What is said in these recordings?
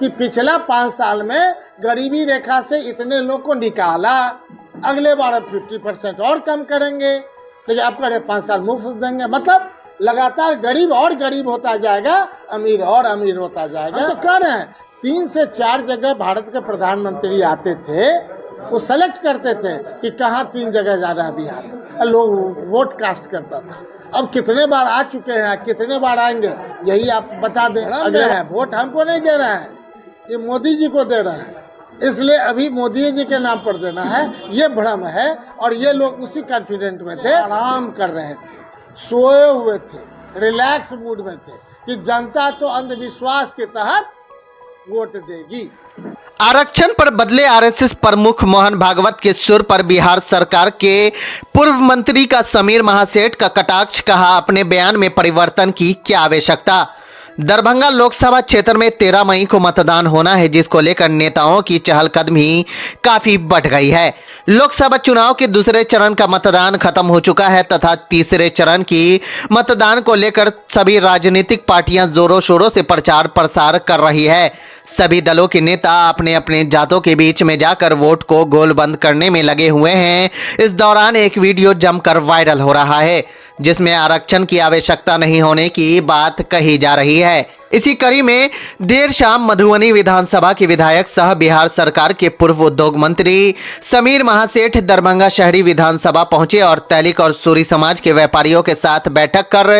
कि पिछला 5 साल में गरीबी रेखा से इतने लोग को निकाला, अगले बार अब 50% और कम करेंगे, लेकिन आप कह रहे 5 साल मुफ्त देंगे। मतलब लगातार गरीब और गरीब होता जाएगा, अमीर और अमीर होता जाएगा। तो कह रहे हैं 3 से 4 जगह भारत के प्रधानमंत्री आते थे, वो सेलेक्ट करते थे कि कहाँ 3 जगह जाना है बिहार में, लोग वोट कास्ट करता था। अब कितने बार आ चुके हैं, कितने बार आएंगे, यही आप बता दें। अगले हैं वोट हमको नहीं दे रहे हैं, ये मोदी जी को दे रहे हैं, इसलिए अभी मोदी जी के नाम पर देना है, ये भ्रम है। और ये लोग उसी कॉन्फिडेंट में थे, आराम कर रहे थे, सोए हुए थे, रिलैक्स मूड में थे कि जनता तो अंधविश्वास के तहत वोट देगी। आरक्षण पर बदले आरएसएस प्रमुख मोहन भागवत के सुर पर बिहार सरकार के पूर्व मंत्री का समीर महासेठ का कटाक्ष, कहा अपने बयान में परिवर्तन की क्या आवश्यकता। दरभंगा लोकसभा क्षेत्र में 13 मई को मतदान होना है, जिसको लेकर नेताओं की चहलकदमी काफी बढ़ गई है। लोकसभा चुनाव के दूसरे चरण का मतदान खत्म हो चुका है तथा तीसरे चरण की मतदान को लेकर सभी राजनीतिक पार्टियां जोरों शोरों से प्रचार प्रसार कर रही है। सभी दलों के नेता अपने अपने जातों के बीच में जाकर वोट को गोलबंद करने में लगे हुए हैं। इस दौरान एक वीडियो जमकर वायरल हो रहा है, जिसमें आरक्षण की आवश्यकता नहीं होने की बात कही जा रही है। इसी कड़ी में देर शाम मधुबनी विधानसभा के विधायक सह बिहार सरकार के पूर्व उद्योग मंत्री समीर महासेठ दरभंगा शहरी विधानसभा पहुंचे और तैलिक और सूरी समाज के व्यापारियों के साथ बैठक कर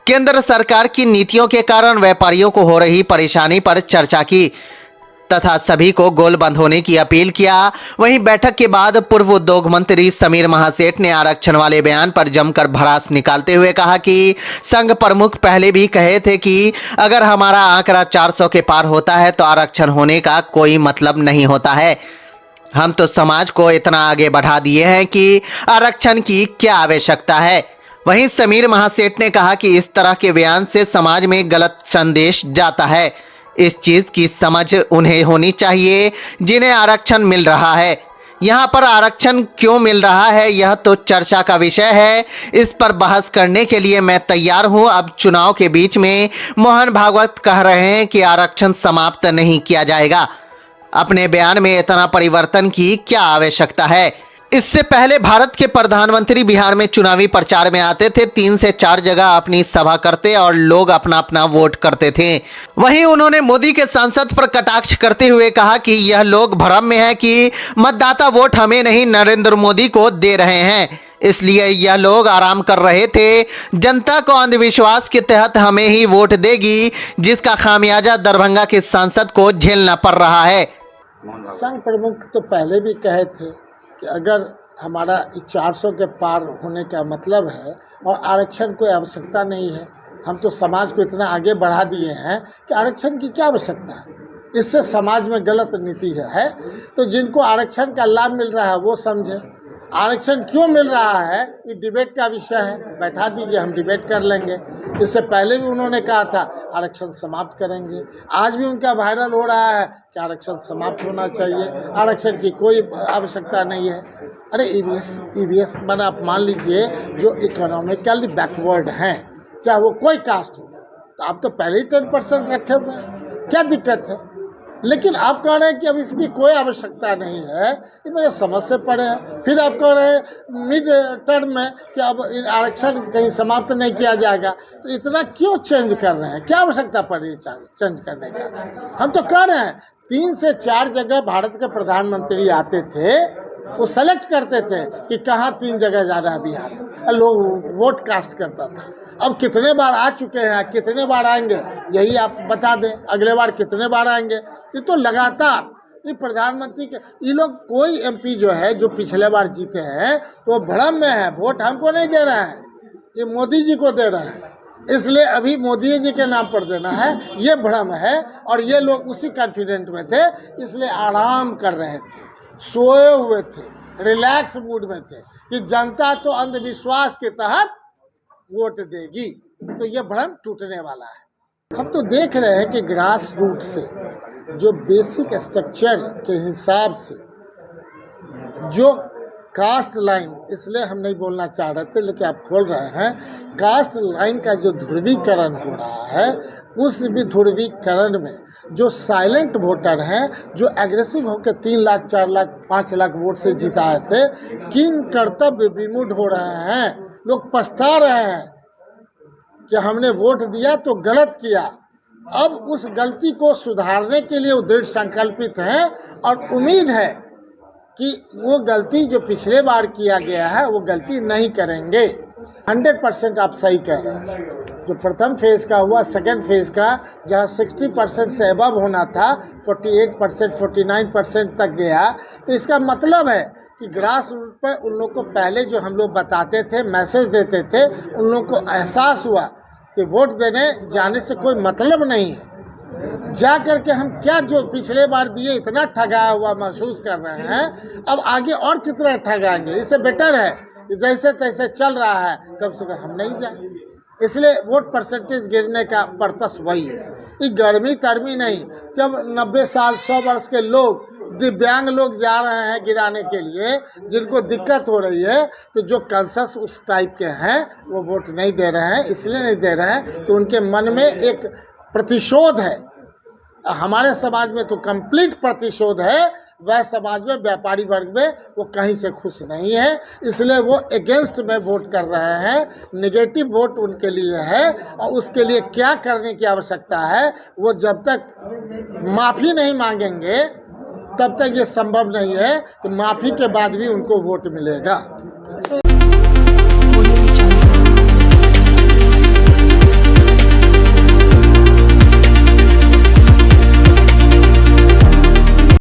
केंद्र सरकार की नीतियों के कारण व्यापारियों को हो रही परेशानी पर चर्चा की तथा सभी को गोलबंद होने की अपील किया। वहीं बैठक के बाद पूर्व उद्योग मंत्री समीर महासेठ ने आरक्षण वाले बयान पर जमकर भड़ास निकालते हुए कहा कि संघ प्रमुख पहले भी कहे थे कि अगर हमारा आंकड़ा 400 के पार होता है तो आरक्षण होने का कोई मतलब नहीं होता है। हम तो समाज को इतना आगे बढ़ा दिए हैं कि आरक्षण की क्या आवश्यकता है। वहीं समीर महासेठ ने कहा कि इस तरह के बयान से समाज में गलत संदेश जाता है। इस चीज की समझ उन्हें होनी चाहिए जिन्हें आरक्षण मिल रहा है। यहाँ पर आरक्षण क्यों मिल रहा है, यह तो चर्चा का विषय है। इस पर बहस करने के लिए मैं तैयार हूँ। अब चुनाव के बीच में मोहन भागवत कह रहे हैं कि आरक्षण समाप्त नहीं किया जाएगा। अपने बयान में इतना परिवर्तन की क्या आवश्यकता है। इससे पहले भारत के प्रधानमंत्री बिहार में चुनावी प्रचार में आते थे, 3 से 4 जगह अपनी सभा करते और लोग अपना अपना वोट करते थे। वहीं उन्होंने मोदी के सांसद पर कटाक्ष करते हुए कहा कि यह लोग भ्रम में है कि मतदाता वोट हमें नहीं नरेंद्र मोदी को दे रहे हैं, इसलिए यह लोग आराम कर रहे थे। जनता को अंधविश्वास के तहत हमें ही वोट देगी, जिसका खामियाजा दरभंगा के सांसद को झेलना पड़ रहा है। संघ प्रमुख तो पहले भी कहे थे कि अगर हमारा 400 के पार होने का मतलब है और आरक्षण कोई आवश्यकता नहीं है, हम तो समाज को इतना आगे बढ़ा दिए हैं कि आरक्षण की क्या आवश्यकता है। इससे समाज में गलत नीति है। तो जिनको आरक्षण का लाभ मिल रहा है वो समझे। आरक्षण क्यों मिल रहा है ये डिबेट का विषय है, बैठा दीजिए, हम डिबेट कर लेंगे। इससे पहले भी उन्होंने कहा था आरक्षण समाप्त करेंगे, आज भी उनका वायरल हो रहा है कि आरक्षण समाप्त होना चाहिए, आरक्षण की कोई आवश्यकता नहीं है। अरे ईवीएस मैंने आप मान लीजिए जो इकोनॉमिकली बैकवर्ड हैं, चाहे वो कोई कास्ट हो, तो आप तो पहले ही 10% रखे हुए हैं, क्या दिक्कत है। लेकिन आप कह रहे हैं कि अब इसकी कोई आवश्यकता नहीं है, ये मेरे समझ से परे है। फिर आप कह रहे हैं मिड टर्म में कि अब आरक्षण कहीं समाप्त नहीं किया जाएगा, तो इतना क्यों चेंज कर रहे हैं, क्या आवश्यकता पड़ रही है चेंज करने का। हम तो कह रहे हैं 3 से 4 जगह भारत के प्रधानमंत्री आते थे, वो सेलेक्ट करते थे कि कहाँ 3 जगह जाना है बिहार में, लोग वोट कास्ट करता था। अब कितने बार आ चुके हैं, कितने बार आएंगे, यही आप बता दें। अगले बार कितने बार आएंगे, ये तो लगातार ये प्रधानमंत्री के ये लोग, कोई एमपी जो है जो पिछले बार जीते हैं तो वो भ्रम में है, वोट हमको नहीं दे रहे हैं, ये मोदी जी को दे रहे हैं, इसलिए अभी मोदी जी के नाम पर देना है, ये भ्रम है। और ये लोग उसी कॉन्फिडेंट में थे, इसलिए आराम कर रहे थे, सोए हुए थे, रिलैक्स मूड में थे कि जनता तो अंधविश्वास के तहत वोट देगी। तो ये भ्रम टूटने वाला है। हम तो देख रहे हैं कि ग्रास रूट से जो बेसिक स्ट्रक्चर के हिसाब से जो कास्ट लाइन, इसलिए हम नहीं बोलना चाह रहे थे लेकिन आप खोल रहे हैं। कास्ट लाइन का जो ध्रुवीकरण हो रहा है, उस भी ध्रुवीकरण में जो साइलेंट वोटर हैं, जो एग्रेसिव होकर 3 लाख 4 लाख 5 लाख वोट से जिताए थे, किन कर्तव्य विमूढ़ हो रहे हैं। लोग पछता रहे हैं कि हमने वोट दिया तो गलत किया। अब उस गलती को सुधारने के लिए वो दृढ़ संकल्पित हैं और उम्मीद है कि वो गलती जो पिछले बार किया गया है वो गलती नहीं करेंगे। 100% आप सही कह रहे हैं। जो प्रथम फेज़ का हुआ, सेकेंड फेज़ का जहाँ 60% से अबव होना था, 48% 49% तक गया। तो इसका मतलब है कि ग्रास रूट पर उन लोग को पहले जो हम लोग बताते थे, मैसेज देते थे, उन लोग को एहसास हुआ कि वोट देने जाने से कोई मतलब नहीं है। जा कर के हम क्या जो पिछले बार दिए इतना ठगाया हुआ महसूस कर रहे हैं, अब आगे और कितना ठगाएंगे। इससे बेटर है कि जैसे तैसे चल रहा है, कम से कम हम नहीं जाए। इसलिए वोट परसेंटेज गिरने का पर्पस वही है। ये गर्मी तरमी नहीं। जब 90 साल 100 वर्ष के लोग, दिव्यांग लोग जा रहे हैं गिराने के लिए, जिनको दिक्कत हो रही है, तो जो कंसस उस टाइप के हैं वो वोट नहीं दे रहे हैं। इसलिए नहीं दे रहे हैं कि उनके मन में एक प्रतिशोध है। हमारे समाज में तो कंप्लीट प्रतिशोध है, वह समाज में व्यापारी वर्ग में वो कहीं से खुश नहीं है। इसलिए वो अगेंस्ट में वोट कर रहे हैं। नेगेटिव वोट उनके लिए है और उसके लिए क्या करने की आवश्यकता है, वो जब तक माफ़ी नहीं मांगेंगे तब तक ये संभव नहीं है कि माफ़ी के बाद भी उनको वोट मिलेगा।